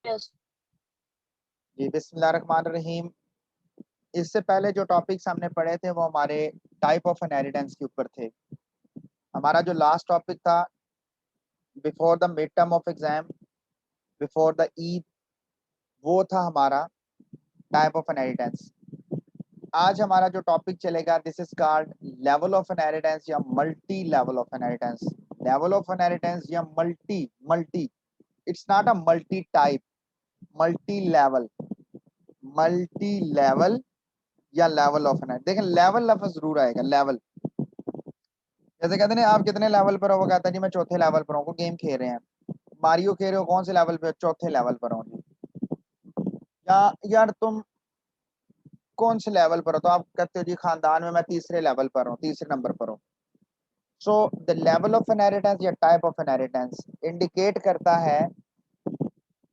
Yes. जी बिस्मिल्लाहिर्रहमानिर्रहीम। इससे पहले जो टॉपिक्स हमने पढ़े थे वो हमारे टाइप ऑफ इनहेरिटेंस के ऊपर थे। हमारा जो लास्ट टॉपिक था before the mid term of exam, before the Eid, वो था हमारा टाइप ऑफ इनहेरिटेंस। आज हमारा जो टॉपिक चलेगा this is called level of inheritance या multi level of inheritance. Level of inheritance या multi multi, it's not a multi type, multi level, multi level या लेवल ऑफ इनहेरिटेंस। देखें level लफ्ज जरूर आएगा, लेवल। जैसे कहते हैं आप कितने लेवल पर हो, वो कहता है जी मैं चौथे लेवल पर हूँ। गेम खेल रहे हैं, मारियो खेल रहे हो, कौन से लेवल पे हो? चौथे लेवल पर हूँ जी। या यार तुम कौन से लेवल पर हो? तो आप कहते हो जी खानदान में मैं तीसरे लेवल पर हूँ, तीसरे नंबर पर हूँ। So the level of inheritance या टाइप ऑफ इनहेरिटेंस इंडिकेट करता है,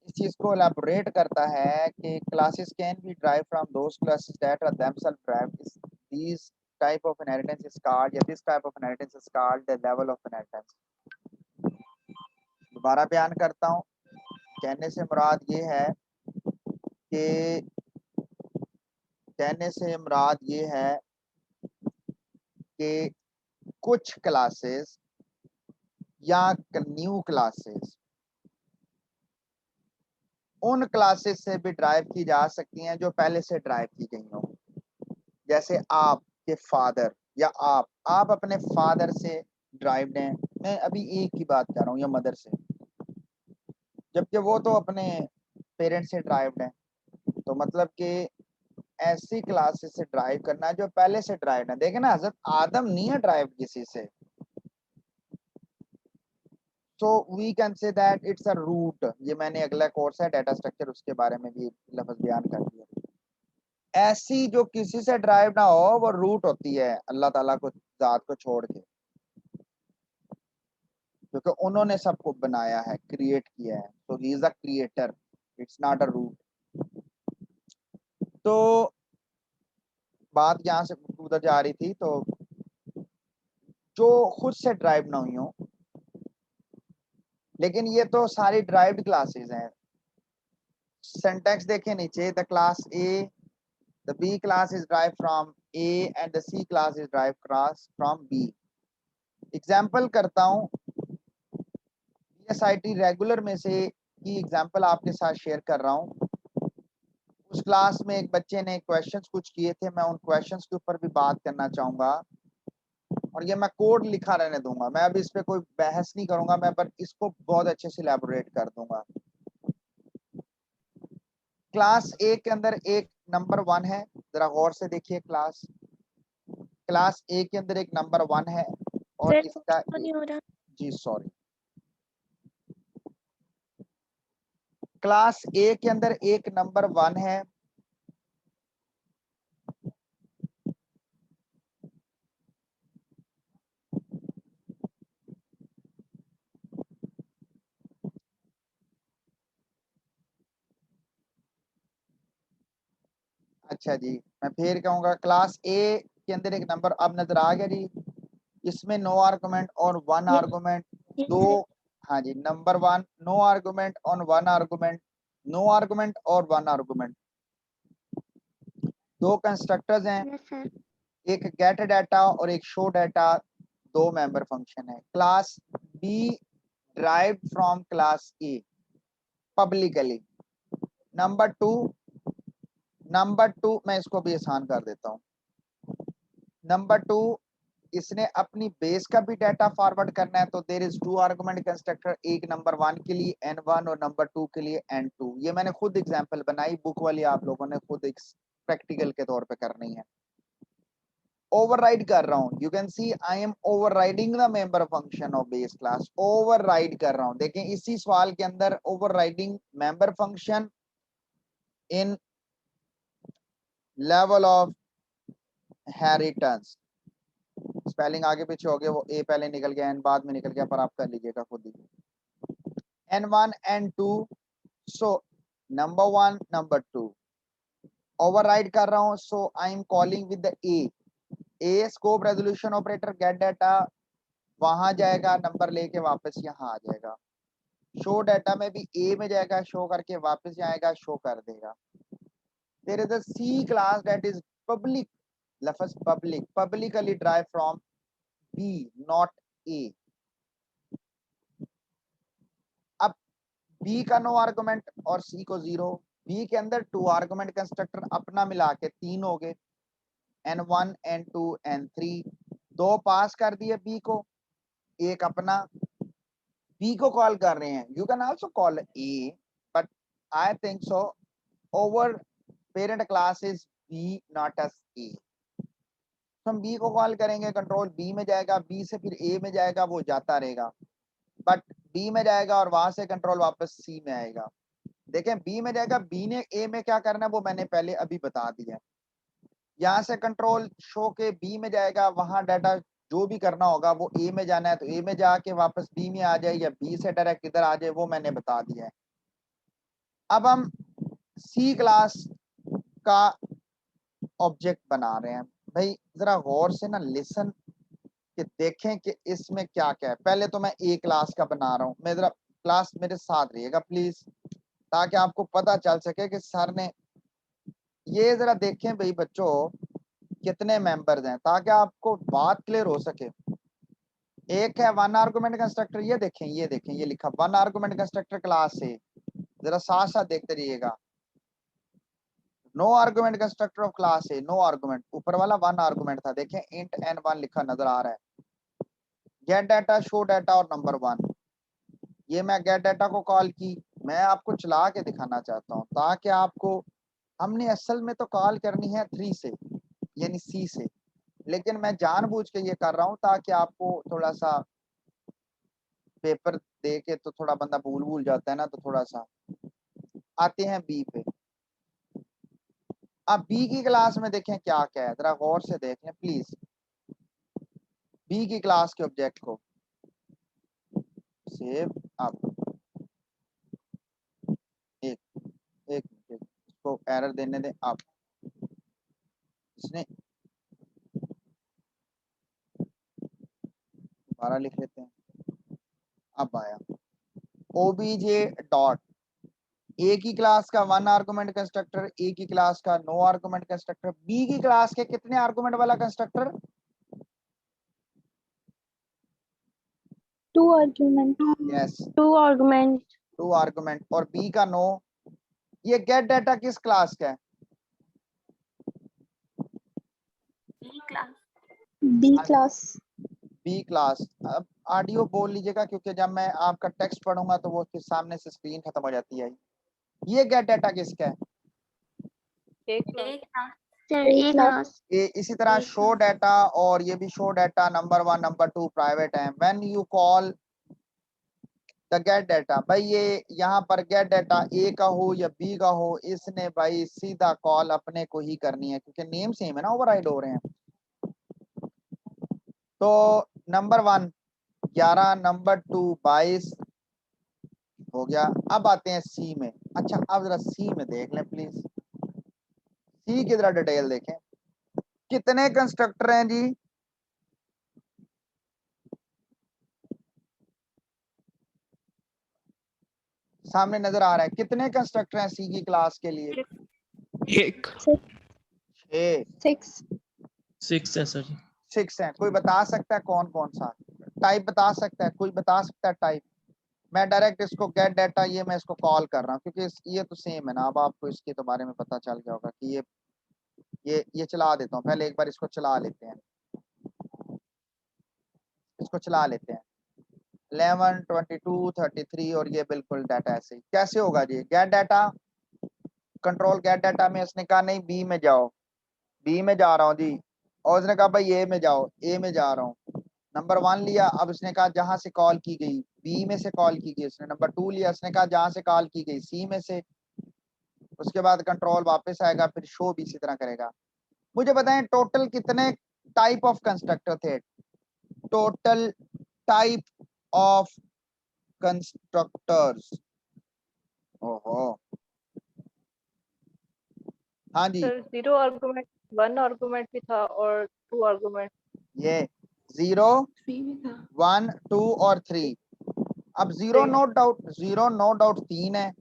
इस चीज को एलैबोरेट करता है कि classes can be derive from those classes that are themselves derived. these type of inheritance is called, या this type of inheritance is called the level of inheritance। दोबारा बयान करता हूँ, कहने से मुराद ये है कि कहने से मुराद ये है कि कुछ क्लासेस या न्यू क्लासेस उन क्लासेस से भी ड्राइव की जा सकती हैं जो पहले से ड्राइव की गई हो। जैसे आपके फादर या आप अपने फादर से ड्राइव्ड हैं। मैं अभी एक की बात कर रहा हूँ, या मदर से, जबकि वो तो अपने पेरेंट्स से ड्राइव्ड हैं। तो मतलब कि ऐसी क्लासेस से ड्राइव करना है जो पहले से ड्राइव है। देखे ना, हजरत आदम नहीं है ड्राइव किसी से। So we can say that it's a root. ये मैंने अगला कोर्स है डाटा स्ट्रक्चर, उसके बारे में भी लफ्ज बयान कर दिया। ऐसी जो किसी से ड्राइव ना हो वो रूट होती है अल्लाह ताला को, जात को छोड़ के, क्योंकि उन्होंने सबको बनाया है, क्रिएट किया है। तो he is a creator, it's not a root. तो बात यहाँ से उधर जा रही थी, तो जो खुद से ड्राइव ना हुई हो, लेकिन ये तो सारी ड्राइव्ड क्लासेस हैं। सिंटैक्स देखें नीचे, the class A, the B class is derive from A and the C class is derive class from B. Example करता हूँ, बीएसआईटी रेगुलर में से की एग्जाम्पल आपके साथ शेयर कर रहा हूँ। उस क्लास में एक बच्चे ने क्वेश्चंस कुछ किए थे, मैं उन क्वेश्चंस के ऊपर भी बात करना चाहूंगा। और ये मैं कोड लिखा रहने दूंगा, मैं अभी इस पे कोई बहस नहीं करूंगा, मैं पर इसको बहुत अच्छे से इलैबोरेट कर दूंगा। क्लास ए के अंदर एक नंबर 1 है, जरा गौर से देखिए। क्लास ए के अंदर एक नंबर 1 है और सर इसका कुछ नहीं हो रहा। जी सॉरी, क्लास ए के अंदर एक नंबर 1 है। अच्छा जी, मैं फिर कहूंगा क्लास ए के अंदर एक नंबर, अब नजर आ गया जी। इसमें नो आर्गुमेंट और 1 यस आर्गुमेंट, यस दो। सर। हाँ जी, नंबर 1 नो आर्गुमेंट और 1 आर्गुमेंट, नो आर्गुमेंट और 1 आर्गुमेंट, दो कंस्ट्रक्टर्स हैं, यस सर। एक गेट डाटा और एक शो डाटा, दो मेंबर फंक्शन है। Class B derive from class A publicly. Number 2, मैं इसको भी आसान कर देता हूँ। नंबर 2, इसने अपनी बेस का भी डाटा फॉरवर्ड करना है, तो देर इज 2 आर्गुमेंट कंस्ट्रक्टर, एक नंबर 1 के लिए n1 और नंबर 2 के लिए n2। ये मैंने खुद एग्जांपल बनाई, बुक वाली आप लोगों ने खुद एक प्रैक्टिकल के तौर पे करनी है। ओवरराइड कर रहा हूँ, you can see I am overriding the member function of base class. Override कर रहा हूँ, देखें इसी सवाल के अंदर overriding member function in level of inheritance. Spelling आगे पीछे हो गया, वो ए पहले निकल गया, एन बाद में निकल गया, पर आप कर लीजिएगा खुद ही। n1 n2, so number 1 number 2 override कर रहा हूँ। So I am calling with the A scope resolution operator, get data वहां जाएगा, नंबर लेके वापस यहाँ आ जाएगा। शो डाटा में भी ए में जाएगा, शो करके वापस जाएगा, शो कर देगा। There is a C class that is public, लफ्ज public, publicly drive from B not A. अब बी का नो आर्गुमेंट और सी को 0। बी के अंदर 2 आर्गुमेंट कंस्ट्रक्टर अपना मिला के 3 हो गए, n1 n2 n3। 2 पास कर दिए बी को, एक अपना। बी को कॉल कर रहे हैं, you can also call A, but I think so our parent class is B not as A. हम बी को कॉल करेंगे, कंट्रोल बी में जाएगा, बी से फिर ए में जाएगा, वो जाता रहेगा, बट बी में जाएगा और वहां से कंट्रोल वापस सी में आएगा। देखें बी में जाएगा, बी ने ए में क्या करना है वो मैंने पहले अभी बता दिया। यहाँ से कंट्रोल शो के बी में जाएगा, वहां डाटा जो भी करना होगा वो ए में जाना है तो ए में जाके वापस बी में आ जाए, या बी से डायरेक्ट इधर आ जाए, वो मैंने बता दिया है। अब हम सी क्लास का ऑब्जेक्ट बना रहे हैं। भाई जरा गौर से ना लिसन कि देखें कि इसमें क्या क्या है। पहले तो मैं ए क्लास का बना रहा हूँ, मैं जरा क्लास मेरे साथ रहिएगा प्लीज, ताकि आपको पता चल सके कि सर ने ये जरा देखें भाई बच्चों कितने मेंबर्स हैं, ताकि आपको बात क्लियर हो सके। एक है 1 आर्गुमेंट कंस्ट्रक्टर, ये देखें ये लिखा 1 आर्गुमेंट कंस्ट्रक्टर क्लास है, जरा साथ साथ देखते रहिएगा। No argument constructor of class है, नो आर्गुमेंट, ऊपर वाला 1 आर्गुमेंट था, देखें इंट n1 लिखा नजर आ रहा है। गेट डाटा, शो डाटा और नंबर 1, ये मैं गेट डाटा को कॉल की, मैं आपको चला के दिखाना चाहता हूँ ताकि आपको, हमने असल में तो कॉल करनी है 3 से यानी सी से, लेकिन मैं जानबूझ के ये कर रहा हूँ ताकि आपको थोड़ा सा पेपर दे के तो थोड़ा बंदा भूल जाता है ना, तो थोड़ा सा आते हैं बी पे। अब बी की क्लास में देखें क्या क्या है, जरा गौर से देख लें प्लीज। बी की क्लास के ऑब्जेक्ट को सेव अप, एक एक मिनट इसको एरर देने दें। अब इसने दोबारा लिख लेते हैं। अब आया ओबीजे डॉट ए की क्लास का 1 आर्गुमेंट कंस्ट्रक्टर, ए की क्लास का नो आर्गुमेंट कंस्ट्रक्टर, बी की क्लास के कितने आर्गुमेंट वाला constructor, 2 argument. Yes 2 argument. 2 argument, और बी का नो। ये गेट डाटा किस क्लास का है, B class. B class. अब ऑडियो बोल लीजिएगा क्योंकि जब मैं आपका टेक्स्ट पढ़ूंगा तो वो फिर सामने से स्क्रीन खत्म हो जाती है। ये गेट डाटा किसका है, A class. ये इसी तरह शो डाटा, और ये भी show data number 1 number 2 private है। When you call the get data, भाई ये यहाँ पर गेट डाटा ए का हो या बी का हो, इसने भाई सीधा कॉल अपने को ही करनी है क्योंकि नेम सेम है ना, ओवरराइड हो रहे हैं। तो नंबर 1 11, नंबर 2 22 हो गया। अब आते हैं सी में। अच्छा अब जरा सी में देख लें प्लीज, सी की जरा डिटेल देखें, कितने कंस्ट्रक्टर हैं जी, सामने नजर आ रहा है कितने कंस्ट्रक्टर हैं सी की क्लास के लिए, एक 6 6 है सर जी। 6 हैं। कोई बता सकता है कौन कौन सा, टाइप बता सकता है, कोई बता सकता है टाइप। मैं डायरेक्ट इसको गेट डाटा, ये मैं इसको कॉल कर रहा हूँ क्योंकि ये तो सेम है ना। अब आपको इसके तो बारे में पता चल गया होगा कि ये चला देता हूँ, पहले एक बार इसको चला लेते हैं, इसको चला लेते हैं। 11 22 33 और ये बिल्कुल डाटा ऐसे ही कैसे होगा जी। Get data, control get data में इसने कहा नहीं बी में जाओ, बी में जा रहा हूँ जी, और उसने कहा भाई ए में जाओ, ए में जा रहा हूँ। नंबर 1 लिया, अब इसने कहा जहां से कॉल की गई, बी में से कॉल की गई उसने। नंबर 2 लिया, उसने कहा जहां से कॉल की गई, सी में से। उसके बाद कंट्रोल वापस आएगा, फिर शो भी इसी तरह करेगा। मुझे बताएं टोटल कितने टाइप ऑफ कंस्ट्रक्टर थे, टोटल टाइप ऑफ कंस्ट्रक्टर्स। ओहो हाँ जी, सर 0 आर्गुमेंट, 1 आर्गुमेंट भी था और 2 आर्गुमेंट। ये 0 1 2 और 3। अब जीरो तीन। नो डाउट 3 है,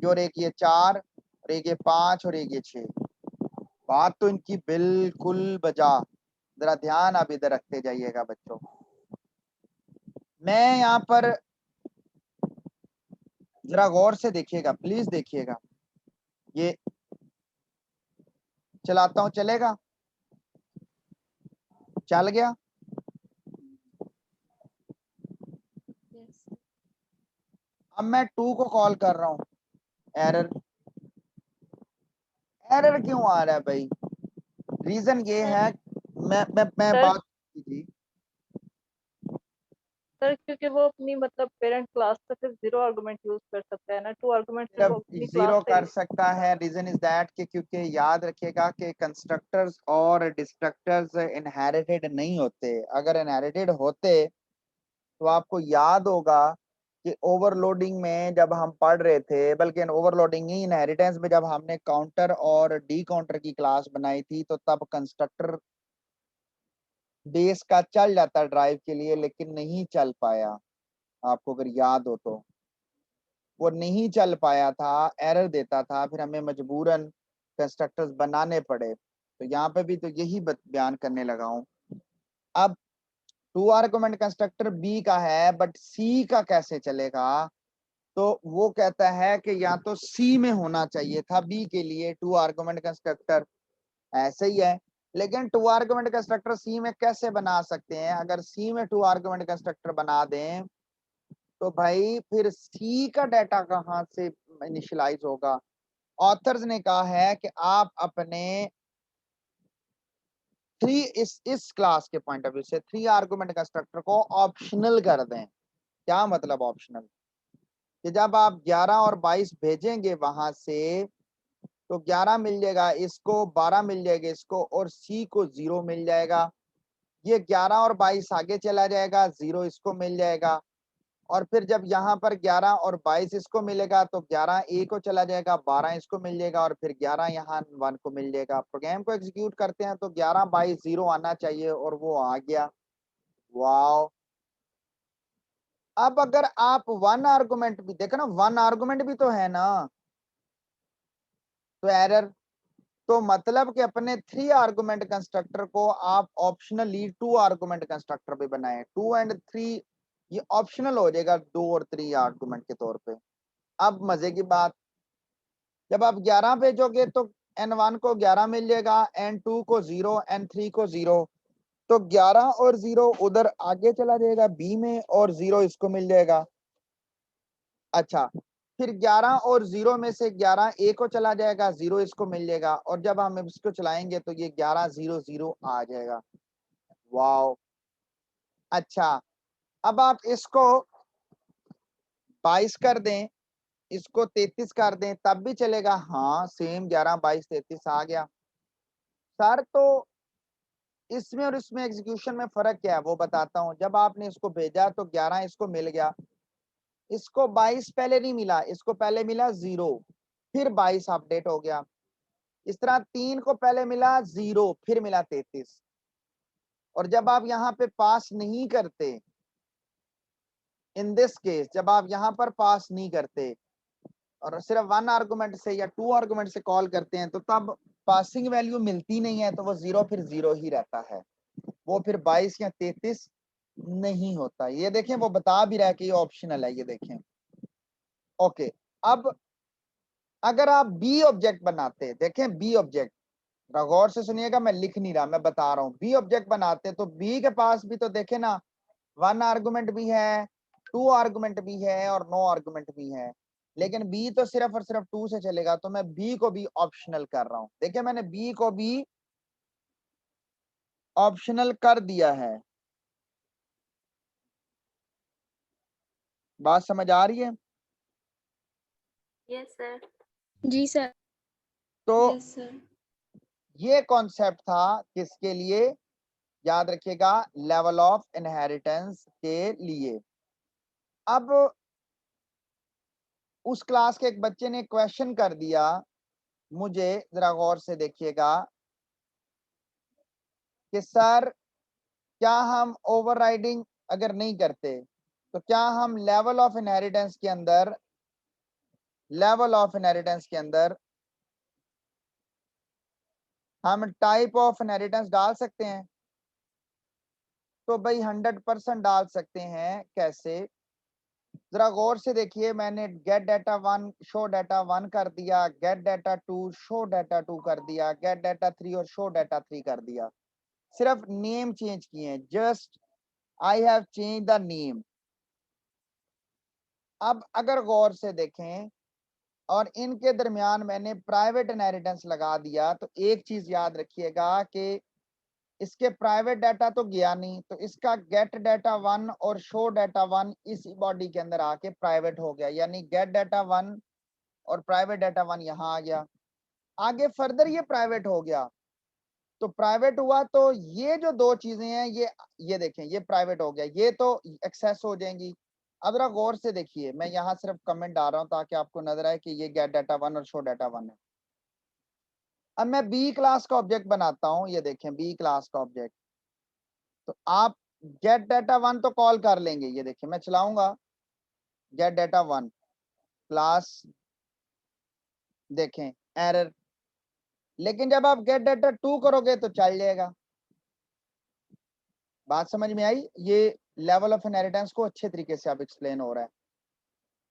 और एक ये 4 और एक ये 5 और एक ये 6। बात तो इनकी बिल्कुल बजा। जरा ध्यान आप इधर रखते जाइएगा बच्चों। मैं यहाँ पर जरा गौर से देखिएगा, प्लीज देखिएगा। ये चलाता हूं, चलेगा? चल गया। अब मैं 2 को कॉल कर रहा हूं, एरर। एरर क्यों आ रहा है भाई? रीजन ये है, मैं सर बात जी सर क्योंकि वो अपनी मतलब पेरेंट क्लास से फिर 0 आर्गुमेंट यूज कर सकता है ना, 2 आर्गुमेंट फिर वो सिर्फ अपनी क्लास 0 से कर सकता है। रीजन इज दैट कि क्योंकि याद रखिएगा कि कंस्ट्रक्टर्स और डिस्ट्रक्टर्स इनहेरिटेड नहीं होते। अगर इनहेरिटेड होते तो आपको याद होगा कि ओवरलोडिंग में जब हम पढ़ रहे थे, बल्कि ओवरलोडिंग ही इनहेरिटेंस में जब हमने काउंटर और डी काउंटर की क्लास बनाई थी, तो तब कंस्ट्रक्टर बेस का चल जाता ड्राइव के लिए, लेकिन नहीं चल पाया। आपको अगर याद हो तो वो नहीं चल पाया था, एरर देता था, फिर हमें मजबूरन कंस्ट्रक्टर्स बनाने पड़े। तो यहाँ पे भी तो यही बयान करने लगा हूं। अब 2 आर्गुमेंट कंस्ट्रक्टर बी का है, बट सी का कैसे चलेगा? तो वो कहता है कि या तो सी में होना चाहिए था बी के लिए 2 आर्गुमेंट कंस्ट्रक्टर, ऐसे ही है। लेकिन 2 आर्गुमेंट कंस्ट्रक्टर सी में कैसे बना सकते हैं? अगर सी में 2 आर्गुमेंट कंस्ट्रक्टर बना दें तो भाई फिर सी का डाटा कहां से इनिशियलाइज होगा? ऑथर्स ने कहा है कि आप अपने 3 इस क्लास के पॉइंट ऑफ व्यू से 3 आर्गुमेंट कंस्ट्रक्टर को ऑप्शनल कर दें। क्या मतलब ऑप्शनल? कि जब आप 11 और 22 भेजेंगे वहां से, तो 11 मिल जाएगा इसको, 12 मिल जाएगा इसको, और सी को 0 मिल जाएगा। ये 11 और 22 आगे चला जाएगा, 0 इसको मिल जाएगा। और फिर जब यहाँ पर 11 और 22 इसको मिलेगा तो 11 ए को चला जाएगा, 12 इसको मिल जाएगा, और फिर 11 यहाँ 1 को मिल जाएगा। प्रोग्राम को एग्जीक्यूट करते हैं तो 11 22 0 आना चाहिए, और वो आ गया। वाओ। अब अगर आप 1 आर्गुमेंट भी देखो ना, 1 आर्गुमेंट भी तो है ना, तो एरर। तो मतलब कि अपने 3 आर्गुमेंट कंस्ट्रक्टर को आप ऑप्शनली 2 आर्गुमेंट कंस्ट्रक्टर भी बनाए। 2 एंड 3 ये ऑप्शनल हो जाएगा 2 और 3 आर्गुमेंट के तौर पे। अब मजे की बात, जब आप 11 भेजोगे तो n1 को 11 मिल जाएगा, n2 को 0, n3 को 0। तो 11 और 0 उधर आगे चला जाएगा बी में, और 0 इसको मिल जाएगा। अच्छा, फिर 11 और 0 में से 11 ए को चला जाएगा, 0 इसको मिल जाएगा, और जब हम इसको चलाएंगे तो ये 11 0 0 आ जाएगा। वाओ। अच्छा, अब आप इसको 22 कर दें, इसको 33 कर दें, तब भी चलेगा? हाँ, सेम 11 22 33 आ गया। सर तो इसमें और इसमें एग्जीक्यूशन में फर्क क्या है वो बताता हूं। जब आपने इसको भेजा तो 11 इसको मिल गया, इसको 22 पहले नहीं मिला, इसको पहले मिला 0, फिर 22 अपडेट हो गया। इस तरह 3 को पहले मिला 0, फिर मिला 33। और जब आप यहाँ पे पास नहीं करते, इन दिस केस जब आप यहाँ पर पास नहीं करते और सिर्फ 1 आर्गुमेंट से या 2 आर्गुमेंट से कॉल करते हैं, तो तब पासिंग वैल्यू मिलती नहीं है, तो वो 0 फिर 0 ही रहता है। वो फिर 22 या 33 नहीं होता। ये देखें, वो बता भी रहा है कि ये ऑप्शनल है, ये देखें। ओके, अब अगर आप बी ऑब्जेक्ट बनाते, देखें बी ऑब्जेक्ट, गौर से सुनिएगा, मैं लिख नहीं रहा, मैं बता रहा हूं। बी ऑब्जेक्ट बनाते तो बी के पास भी तो देखे ना, 1 आर्गुमेंट भी है, 2 आर्गुमेंट भी है, और 9 आर्गुमेंट भी है। लेकिन बी तो सिर्फ और सिर्फ 2 से चलेगा, तो मैं बी को भी ऑप्शनल कर रहा हूं। देखिए, मैंने बी को भी ऑप्शनल कर दिया है। बात समझ आ रही है? Yes sir. जी सर। तो यस सर। ये कॉन्सेप्ट था किसके लिए? याद रखिएगा, लेवल ऑफ इनहेरिटेंस के लिए। अब उस क्लास के एक बच्चे ने क्वेश्चन कर दिया मुझे, जरा गौर से देखिएगा, कि सर क्या हम ओवरराइडिंग अगर नहीं करते तो क्या हम लेवल ऑफ इनहेरिटेंस के अंदर हम टाइप ऑफ इनहेरिटेंस डाल सकते हैं? तो भाई 100% डाल सकते हैं। कैसे? जरा गौर से देखिए, मैंने गेट डाटा 1 शो डाटा 1 कर दिया, गेट डाटा 2 शो डाटा 2 कर दिया, गेट डाटा 3 और शो डाटा 3 कर दिया। सिर्फ नेम चेंज किए हैं, just I have change the name. अब अगर गौर से देखें और इनके दरमियान मैंने प्राइवेट इनहेरिटेंस लगा दिया, तो एक चीज याद रखिएगा कि इसके प्राइवेट डाटा तो गया नहीं, तो इसका गेट डाटा 1 और शो डाटा 1 इसी बॉडी के अंदर आके प्राइवेट हो गया, यानी गेट डाटा 1 और प्राइवेट डाटा 1 यहाँ आ गया। आगे फर्दर ये प्राइवेट हो गया, तो प्राइवेट हुआ तो ये जो दो चीजें हैं ये देखें, ये प्राइवेट हो गया, ये तो एक्सेस हो जाएंगी। अब जरा गौर से देखिए, मैं यहाँ सिर्फ कमेंट डाल रहा हूँ ताकि आपको नजर आए कि ये गेट डाटा 1 और शो डाटा 1 है। अब मैं बी क्लास का ऑब्जेक्ट बनाता हूं, ये देखें बी क्लास का ऑब्जेक्ट। तो आप गेट डाटा 1 तो कॉल कर लेंगे, ये देखें मैं चलाऊंगा गेट डाटा 1 क्लास, देखें एरर। लेकिन जब आप गेट डाटा 2 करोगे तो चल जाएगा। बात समझ में आई? ये लेवल ऑफ इनहेरिटेंस को अच्छे तरीके से आप एक्सप्लेन हो रहा है।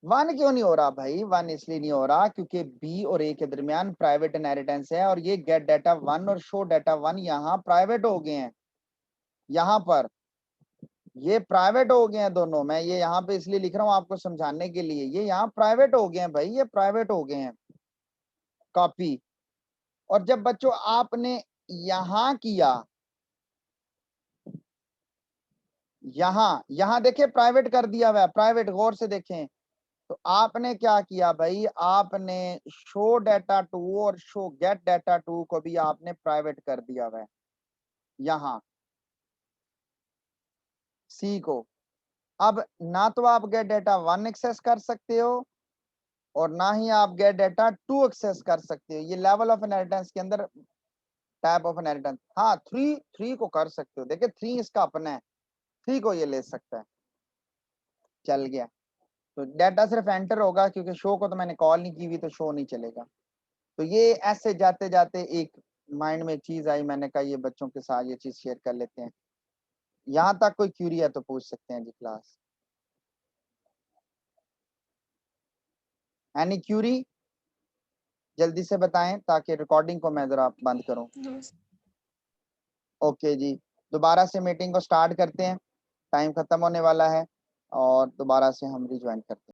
1 क्यों नहीं हो रहा भाई? 1 इसलिए नहीं हो रहा क्योंकि बी और ए के दरमियान प्राइवेट इनहेरिटेंस है, और ये गेट डाटा 1 और शो डाटा 1 यहाँ प्राइवेट हो गए हैं। यहाँ पर ये प्राइवेट हो गए हैं दोनों। मैं ये यहाँ पे इसलिए लिख रहा हूँ आपको समझाने के लिए, ये यहाँ प्राइवेट हो गए हैं भाई, ये प्राइवेट हो गए हैं कॉपी। और जब बच्चों आपने यहाँ किया, यहाँ देखें प्राइवेट कर दिया हुआ है, प्राइवेट, गौर से देखें। तो आपने क्या किया भाई, आपने शो डाटा 2 और शो गेट डाटा 2 को भी आपने प्राइवेट कर दिया हुआ है यहाँ सी को। अब ना तो आप गेट डाटा 1 एक्सेस कर सकते हो और ना ही आप गेट डाटा 2 एक्सेस कर सकते हो। ये लेवल ऑफ इनहेरिटेंस के अंदर टाइप ऑफ इनहेरिटेंस। हाँ, 3 को कर सकते हो। देखिए 3 इसका अपना है, 3 को ये ले सकता है। चल गया, तो डाटा सिर्फ एंटर होगा क्योंकि शो को तो मैंने कॉल नहीं की हुई, तो शो नहीं चलेगा। तो ये ऐसे जाते जाते एक माइंड में चीज आई, मैंने कहा ये बच्चों के साथ ये चीज शेयर कर लेते हैं। यहाँ तक कोई क्यूरी है तो पूछ सकते हैं जी क्लास। Any Curie? जल्दी से बताएं ताकि रिकॉर्डिंग को मैं जरा बंद करूं। नो ओके जी, दोबारा से मीटिंग को स्टार्ट करते हैं, टाइम खत्म होने वाला है और दोबारा से हम रिज्वाइन करते हैं।